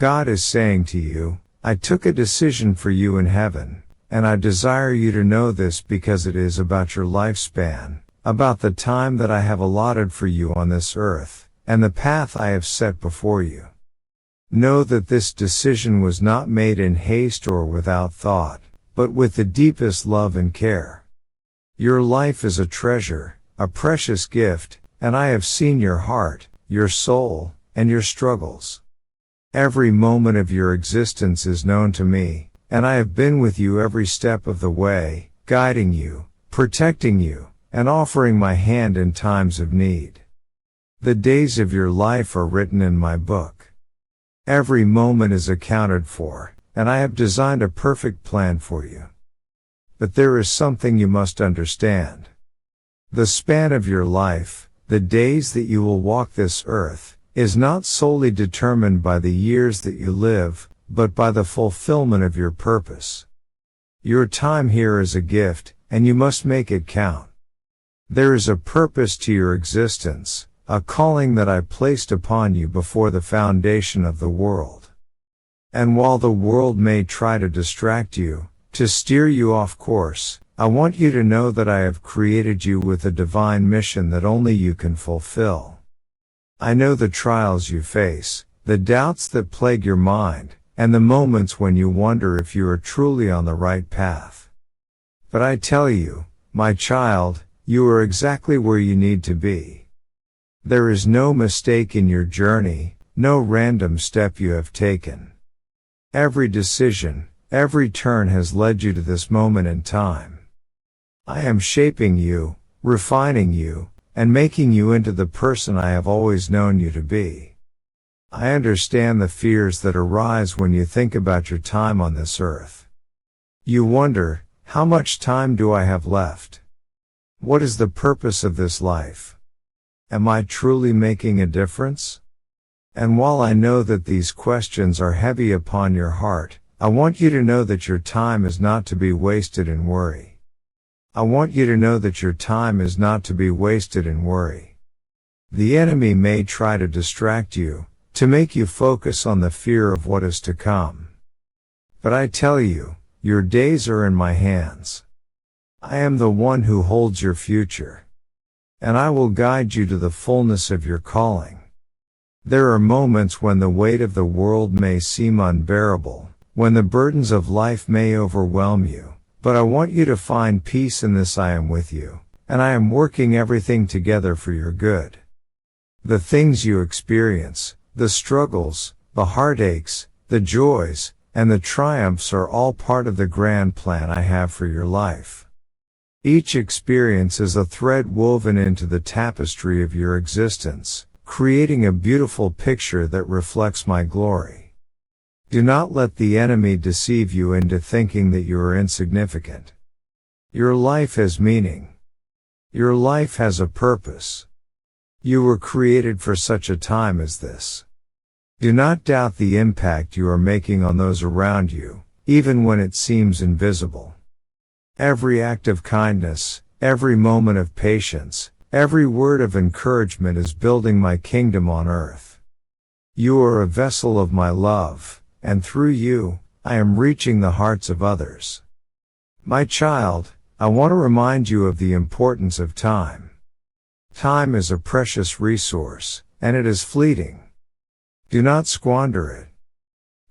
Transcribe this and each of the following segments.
God is saying to you, I took a decision for you in heaven, and I desire you to know this because it is about your lifespan, about the time that I have allotted for you on this earth, and the path I have set before you. Know that this decision was not made in haste or without thought, but with the deepest love and care. Your life is a treasure, a precious gift, and I have seen your heart, your soul, and your struggles. Every moment of your existence is known to me, and I have been with you every step of the way, guiding you, protecting you, and offering my hand in times of need. The days of your life are written in my book. Every moment is accounted for, and I have designed a perfect plan for you. But there is something you must understand. The span of your life, the days that you will walk this earth, is not solely determined by the years that you live, but by the fulfillment of your purpose. Your time here is a gift, and you must make it count. There is a purpose to your existence, a calling that I placed upon you before the foundation of the world. And while the world may try to distract you, to steer you off course, I want you to know that I have created you with a divine mission that only you can fulfill. I know the trials you face, the doubts that plague your mind, and the moments when you wonder if you are truly on the right path. But I tell you, my child, you are exactly where you need to be. There is no mistake in your journey, no random step you have taken. Every decision, every turn has led you to this moment in time. I am shaping you, refining you, and making you into the person I have always known you to be. I understand the fears that arise when you think about your time on this earth. You wonder, how much time do I have left? What is the purpose of this life? Am I truly making a difference? And while I know that these questions are heavy upon your heart, I want you to know that your time is not to be wasted in worry. I want you to know that your time is not to be wasted in worry. The enemy may try to distract you, to make you focus on the fear of what is to come. But I tell you, your days are in my hands. I am the one who holds your future. And I will guide you to the fullness of your calling. There are moments when the weight of the world may seem unbearable, when the burdens of life may overwhelm you. But I want you to find peace in this. I am with you, and I am working everything together for your good. The things you experience, the struggles, the heartaches, the joys, and the triumphs are all part of the grand plan I have for your life. Each experience is a thread woven into the tapestry of your existence, creating a beautiful picture that reflects my glory. Do not let the enemy deceive you into thinking that you are insignificant. Your life has meaning. Your life has a purpose. You were created for such a time as this. Do not doubt the impact you are making on those around you, even when it seems invisible. Every act of kindness, every moment of patience, every word of encouragement is building my kingdom on earth. You are a vessel of my love. And through you, I am reaching the hearts of others. My child, I want to remind you of the importance of time. Time is a precious resource, and it is fleeting. Do not squander it.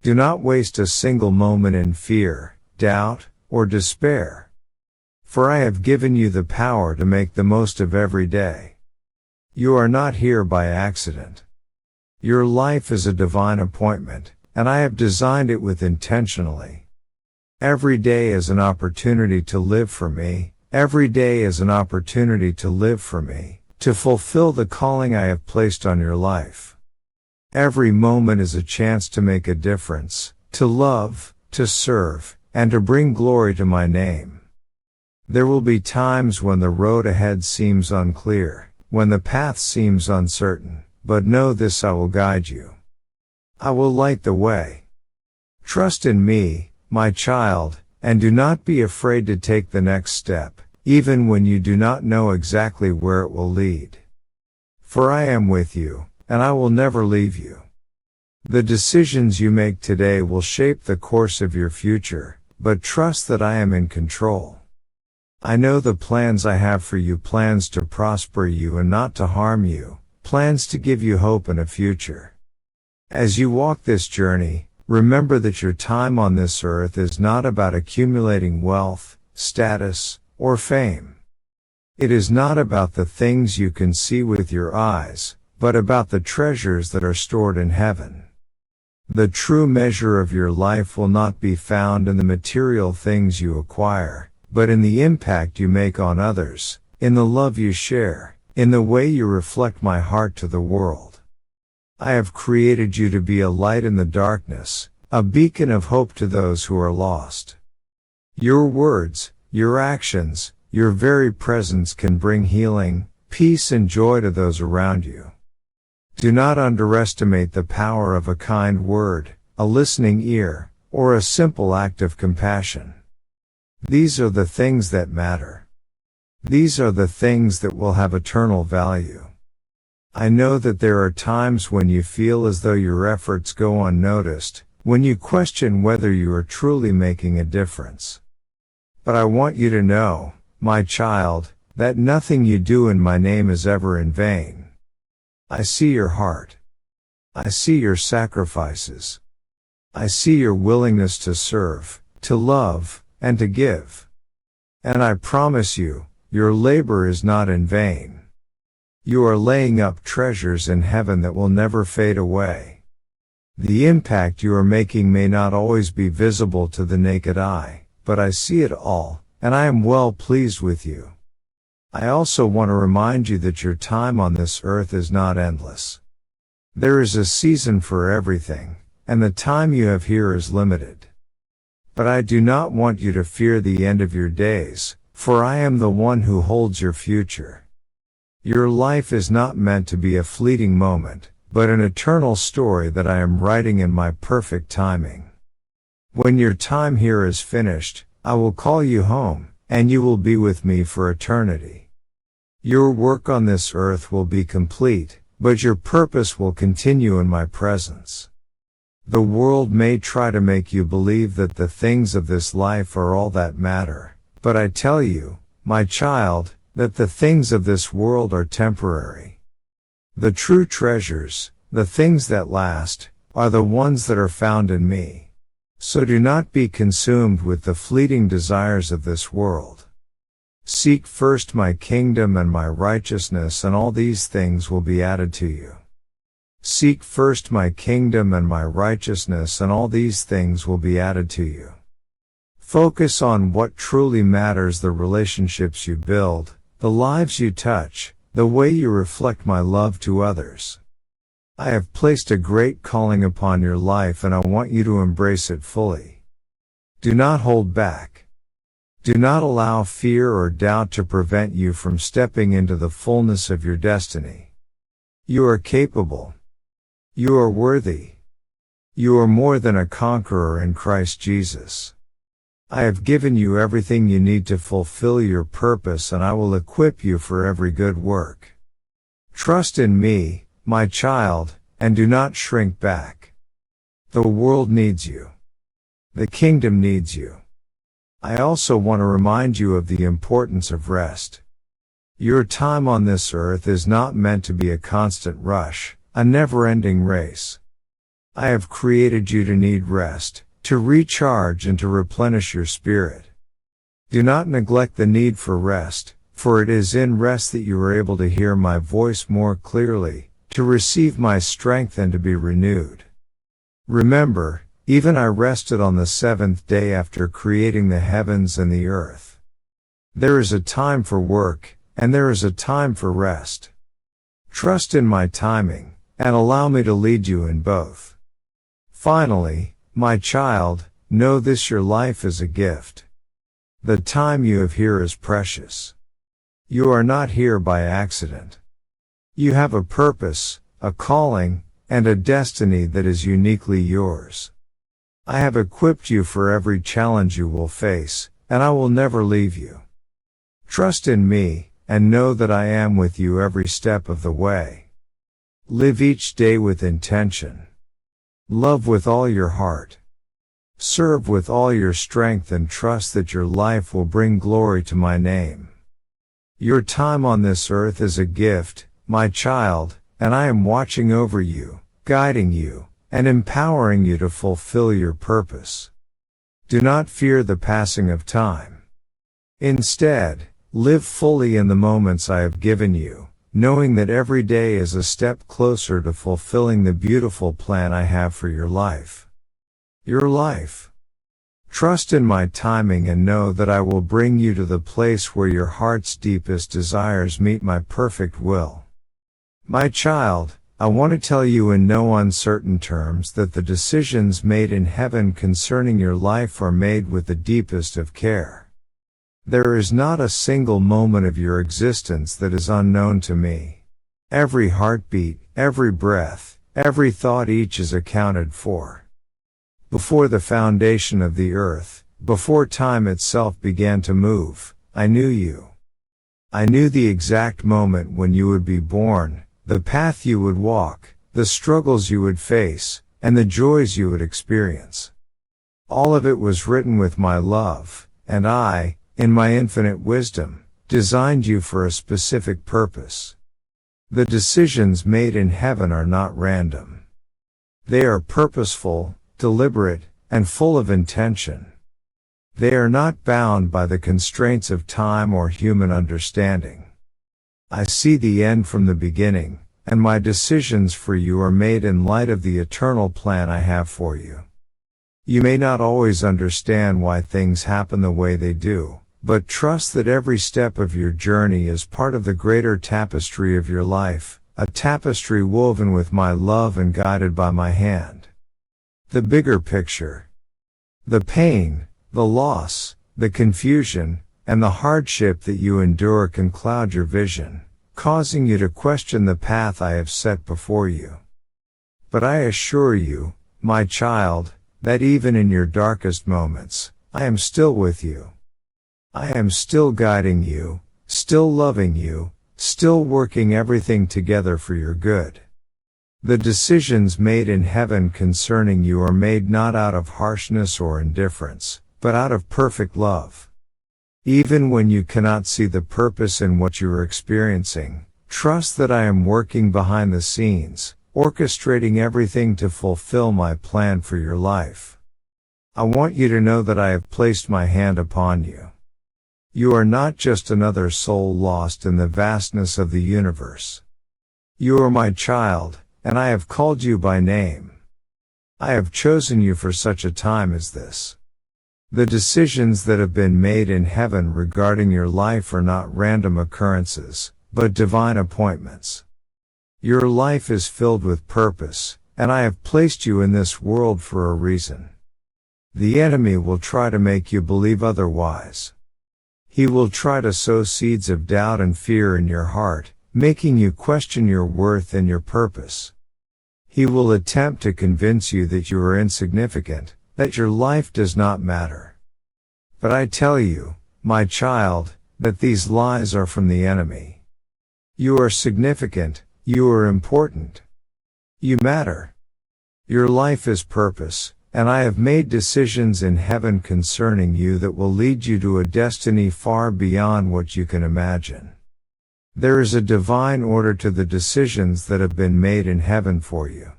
Do not waste a single moment in fear, doubt, or despair. For I have given you the power to make the most of every day. You are not here by accident. Your life is a divine appointment, and I have designed it with intentionally. Every day is an opportunity to live for me. Every day is an opportunity to live for me, to fulfill the calling I have placed on your life. Every moment is a chance to make a difference, to love, to serve, and to bring glory to my name. There will be times when the road ahead seems unclear, when the path seems uncertain, but know this: I will guide you. I will light the way. Trust in me, my child, and do not be afraid to take the next step, even when you do not know exactly where it will lead. For I am with you, and I will never leave you. The decisions you make today will shape the course of your future, but trust that I am in control. I know the plans I have for you, plans to prosper you and not to harm you, plans to give you hope and a future. As you walk this journey, remember that your time on this earth is not about accumulating wealth, status, or fame. It is not about the things you can see with your eyes, but about the treasures that are stored in heaven. The true measure of your life will not be found in the material things you acquire, but in the impact you make on others, in the love you share, in the way you reflect my heart to the world. I have created you to be a light in the darkness, a beacon of hope to those who are lost. Your words, your actions, your very presence can bring healing, peace and joy to those around you. Do not underestimate the power of a kind word, a listening ear, or a simple act of compassion. These are the things that matter. These are the things that will have eternal value. I know that there are times when you feel as though your efforts go unnoticed, when you question whether you are truly making a difference. But I want you to know, my child, that nothing you do in my name is ever in vain. I see your heart. I see your sacrifices. I see your willingness to serve, to love, and to give. And I promise you, your labor is not in vain. You are laying up treasures in heaven that will never fade away. The impact you are making may not always be visible to the naked eye, but I see it all, and I am well pleased with you. I also want to remind you that your time on this earth is not endless. There is a season for everything, and the time you have here is limited. But I do not want you to fear the end of your days, for I am the one who holds your future. Your life is not meant to be a fleeting moment, but an eternal story that I am writing in my perfect timing. When your time here is finished, I will call you home, and you will be with me for eternity. Your work on this earth will be complete, but your purpose will continue in my presence. The world may try to make you believe that the things of this life are all that matter, but I tell you, my child, that the things of this world are temporary. The true treasures, the things that last, are the ones that are found in me. So do not be consumed with the fleeting desires of this world. Seek first my kingdom and my righteousness, and all these things will be added to you. Seek first my kingdom and my righteousness, and all these things will be added to you. Focus on what truly matters: the relationships you build, the lives you touch, the way you reflect my love to others. I have placed a great calling upon your life, and I want you to embrace it fully. Do not hold back. Do not allow fear or doubt to prevent you from stepping into the fullness of your destiny. You are capable. You are worthy. You are more than a conqueror in Christ Jesus. I have given you everything you need to fulfill your purpose, and I will equip you for every good work. Trust in me, my child, and do not shrink back. The world needs you. The kingdom needs you. I also want to remind you of the importance of rest. Your time on this earth is not meant to be a constant rush, a never-ending race. I have created you to need rest, to recharge and to replenish your spirit. Do not neglect the need for rest, for it is in rest that you are able to hear my voice more clearly, to receive my strength and to be renewed. Remember, even I rested on the seventh day after creating the heavens and the earth. There is a time for work, and there is a time for rest. Trust in my timing, and allow me to lead you in both. Finally, my child, know this: your life is a gift. The time you have here is precious. You are not here by accident. You have a purpose, a calling, and a destiny that is uniquely yours. I have equipped you for every challenge you will face, and I will never leave you. Trust in me, and know that I am with you every step of the way. Live each day with intention. Love with all your heart. Serve with all your strength and trust that your life will bring glory to my name. Your time on this earth is a gift, my child, and I am watching over you, guiding you, and empowering you to fulfill your purpose. Do not fear the passing of time. Instead, live fully in the moments I have given you, knowing that every day is a step closer to fulfilling the beautiful plan I have for your life. Your life. Trust in my timing and know that I will bring you to the place where your heart's deepest desires meet my perfect will. My child, I want to tell you in no uncertain terms that the decisions made in heaven concerning your life are made with the deepest of care. There is not a single moment of your existence that is unknown to me. Every heartbeat, every breath, every thought, each is accounted for. Before the foundation of the earth, before time itself began to move, I knew you. I knew the exact moment when you would be born, the path you would walk, the struggles you would face, and the joys you would experience. All of it was written with my love, and I, in my infinite wisdom, designed you for a specific purpose. The decisions made in heaven are not random. They are purposeful, deliberate, and full of intention. They are not bound by the constraints of time or human understanding. I see the end from the beginning, and my decisions for you are made in light of the eternal plan I have for you. You may not always understand why things happen the way they do, but trust that every step of your journey is part of the greater tapestry of your life, a tapestry woven with my love and guided by my hand. The bigger picture. The pain, the loss, the confusion, and the hardship that you endure can cloud your vision, causing you to question the path I have set before you. But I assure you, my child, that even in your darkest moments, I am still with you. I am still guiding you, still loving you, still working everything together for your good. The decisions made in heaven concerning you are made not out of harshness or indifference, but out of perfect love. Even when you cannot see the purpose in what you are experiencing, trust that I am working behind the scenes, orchestrating everything to fulfill my plan for your life. I want you to know that I have placed my hand upon you. You are not just another soul lost in the vastness of the universe. You are my child, and I have called you by name. I have chosen you for such a time as this. The decisions that have been made in heaven regarding your life are not random occurrences, but divine appointments. Your life is filled with purpose, and I have placed you in this world for a reason. The enemy will try to make you believe otherwise. He will try to sow seeds of doubt and fear in your heart, making you question your worth and your purpose. He will attempt to convince you that you are insignificant, that your life does not matter. But I tell you, my child, that these lies are from the enemy. You are significant, you are important. You matter. Your life is purpose, and I have made decisions in heaven concerning you that will lead you to a destiny far beyond what you can imagine. There is a divine order to the decisions that have been made in heaven for you.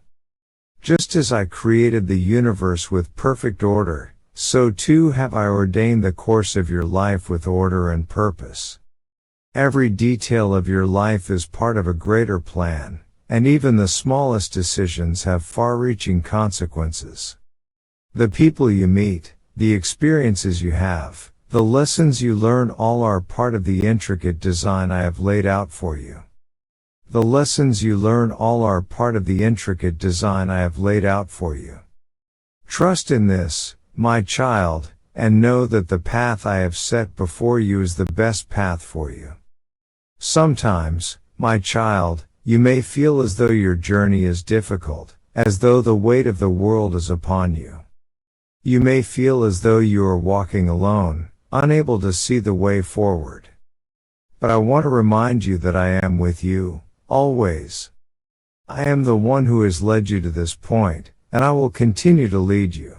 Just as I created the universe with perfect order, so too have I ordained the course of your life with order and purpose. Every detail of your life is part of a greater plan, and even the smallest decisions have far-reaching consequences. The people you meet, the experiences you have, the lessons you learn all are part of the intricate design I have laid out for you. The lessons you learn all are part of the intricate design I have laid out for you. Trust in this, my child, and know that the path I have set before you is the best path for you. Sometimes, my child, you may feel as though your journey is difficult, as though the weight of the world is upon you. You may feel as though you are walking alone, unable to see the way forward. But I want to remind you that I am with you, always. I am the one who has led you to this point, and I will continue to lead you.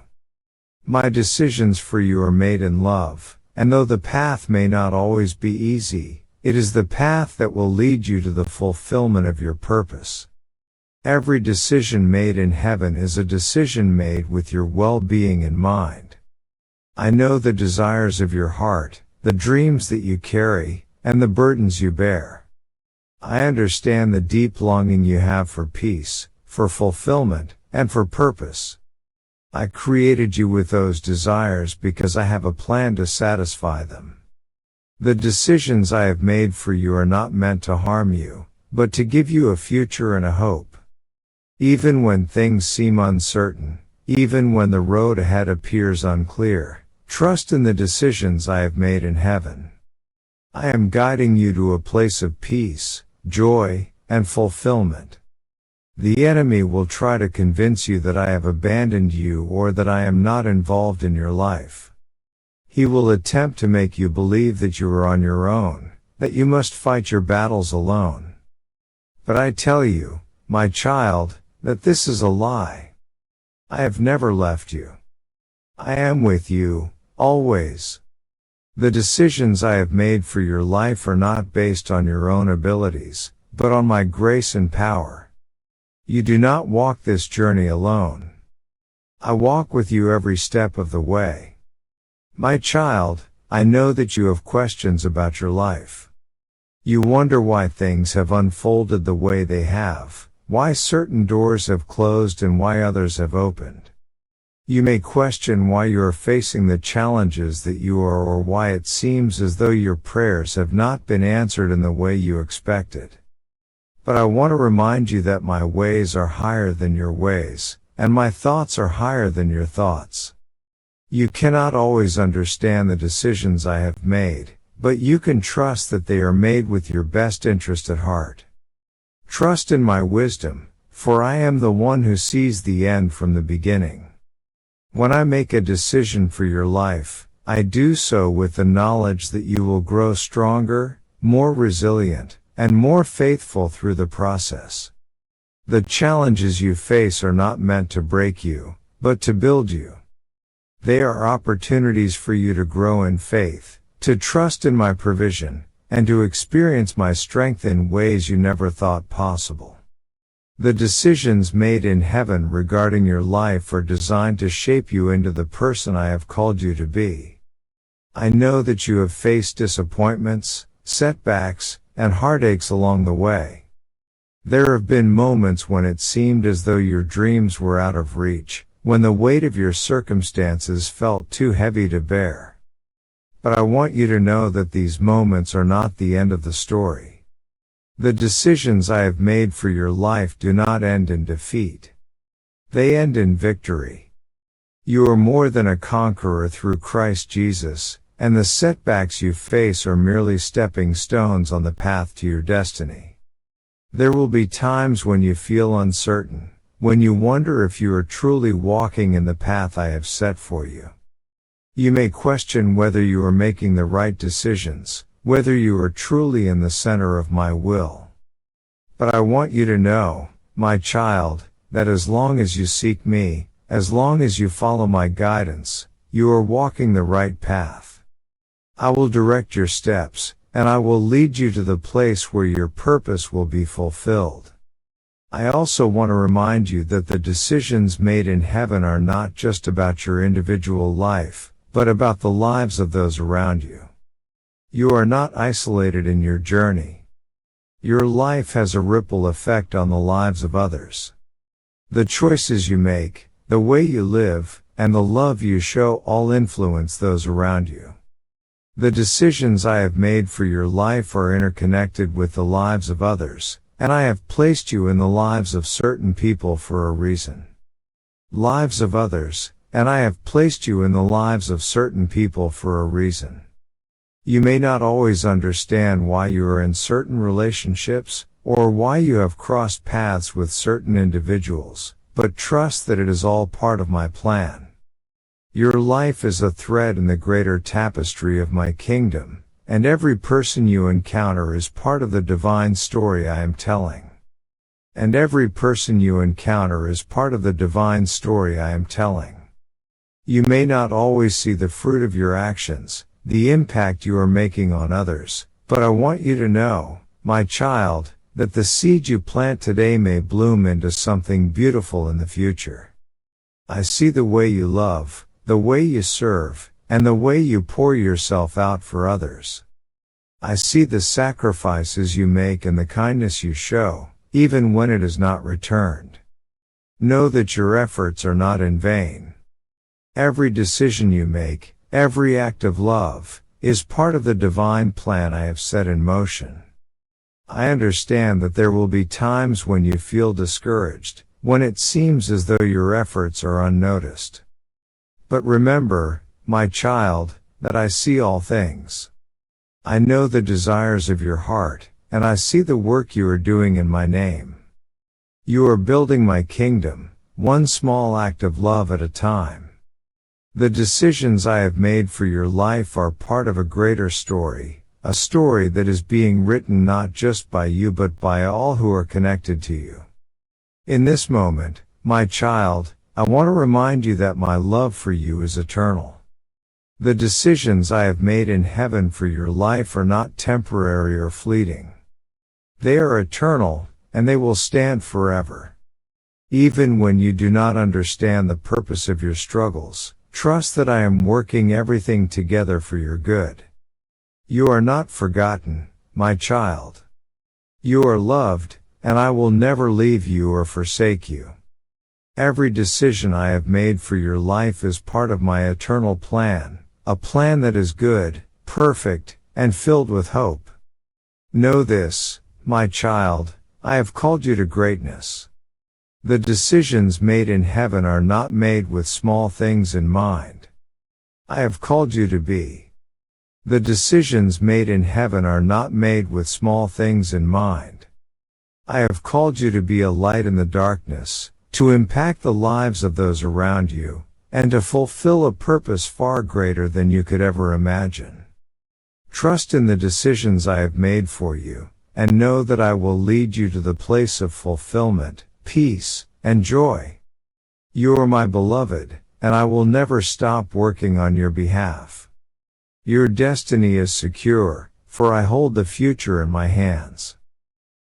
My decisions for you are made in love, and though the path may not always be easy, it is the path that will lead you to the fulfillment of your purpose. Every decision made in heaven is a decision made with your well-being in mind. I know the desires of your heart, the dreams that you carry, and the burdens you bear. I understand the deep longing you have for peace, for fulfillment, and for purpose. I created you with those desires because I have a plan to satisfy them. The decisions I have made for you are not meant to harm you, but to give you a future and a hope. Even when things seem uncertain, even when the road ahead appears unclear, trust in the decisions I have made in heaven. I am guiding you to a place of peace, joy, and fulfillment. The enemy will try to convince you that I have abandoned you or that I am not involved in your life. He will attempt to make you believe that you are on your own, that you must fight your battles alone. But I tell you, my child, that this is a lie. I have never left you. I am with you, always. The decisions I have made for your life are not based on your own abilities, but on my grace and power. You do not walk this journey alone. I walk with you every step of the way. My child, I know that you have questions about your life. You wonder why things have unfolded the way they have, why certain doors have closed and why others have opened. You may question why you are facing the challenges that you are or why it seems as though your prayers have not been answered in the way you expected. But I want to remind you that my ways are higher than your ways, and my thoughts are higher than your thoughts. You cannot always understand the decisions I have made, but you can trust that they are made with your best interest at heart. Trust in my wisdom, for I am the one who sees the end from the beginning. When I make a decision for your life, I do so with the knowledge that you will grow stronger, more resilient, and more faithful through the process. The challenges you face are not meant to break you, but to build you. They are opportunities for you to grow in faith, to trust in my provision, and to experience my strength in ways you never thought possible. The decisions made in heaven regarding your life are designed to shape you into the person I have called you to be. I know that you have faced disappointments, setbacks, and heartaches along the way. There have been moments when it seemed as though your dreams were out of reach, when the weight of your circumstances felt too heavy to bear. But I want you to know that these moments are not the end of the story. The decisions I have made for your life do not end in defeat. They end in victory. You are more than a conqueror through Christ Jesus, and the setbacks you face are merely stepping stones on the path to your destiny. There will be times when you feel uncertain, when you wonder if you are truly walking in the path I have set for you. You may question whether you are making the right decisions, whether you are truly in the center of my will. But I want you to know, my child, that as long as you seek me, as long as you follow my guidance, you are walking the right path. I will direct your steps, and I will lead you to the place where your purpose will be fulfilled. I also want to remind you that the decisions made in heaven are not just about your individual life, but about the lives of those around you. You are not isolated in your journey. Your life has a ripple effect on the lives of others. The choices you make, the way you live, and the love you show all influence those around you. The decisions I have made for your life are interconnected with the lives of others, and I have placed you in the lives of certain people for a reason. Lives of others, and I have placed you in the lives of certain people for a reason. You may not always understand why you are in certain relationships, or why you have crossed paths with certain individuals, but trust that it is all part of my plan. Your life is a thread in the greater tapestry of my kingdom, and every person you encounter is part of the divine story I am telling. And every person you encounter is part of the divine story I am telling. You may not always see the fruit of your actions, the impact you are making on others, but I want you to know, my child, that the seed you plant today may bloom into something beautiful in the future. I see the way you love, the way you serve, and the way you pour yourself out for others. I see the sacrifices you make and the kindness you show, even when it is not returned. Know that your efforts are not in vain. Every decision you make, every act of love, is part of the divine plan I have set in motion. I understand that there will be times when you feel discouraged, when it seems as though your efforts are unnoticed. But remember, my child, that I see all things. I know the desires of your heart, and I see the work you are doing in my name. You are building my kingdom, one small act of love at a time. The decisions I have made for your life are part of a greater story, a story that is being written not just by you but by all who are connected to you. In this moment, my child, I want to remind you that my love for you is eternal. The decisions I have made in heaven for your life are not temporary or fleeting. They are eternal, and they will stand forever. Even when you do not understand the purpose of your struggles, trust that I am working everything together for your good. You are not forgotten, my child. You are loved, and I will never leave you or forsake you. Every decision I have made for your life is part of my eternal plan, a plan that is good, perfect, and filled with hope. Know this, my child, I have called you to greatness. The decisions made in heaven are not made with small things in mind. I have called you to be. The decisions made in heaven are not made with small things in mind. I have called you to be a light in the darkness, to impact the lives of those around you, and to fulfill a purpose far greater than you could ever imagine. Trust in the decisions I have made for you, and know that I will lead you to the place of fulfillment, peace, and joy. You are my beloved, and I will never stop working on your behalf. Your destiny is secure, for I hold the future in my hands.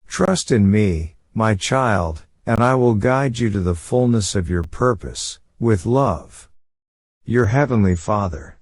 Trust in me, my child, and I will guide you to the fullness of your purpose, with love. Your Heavenly Father.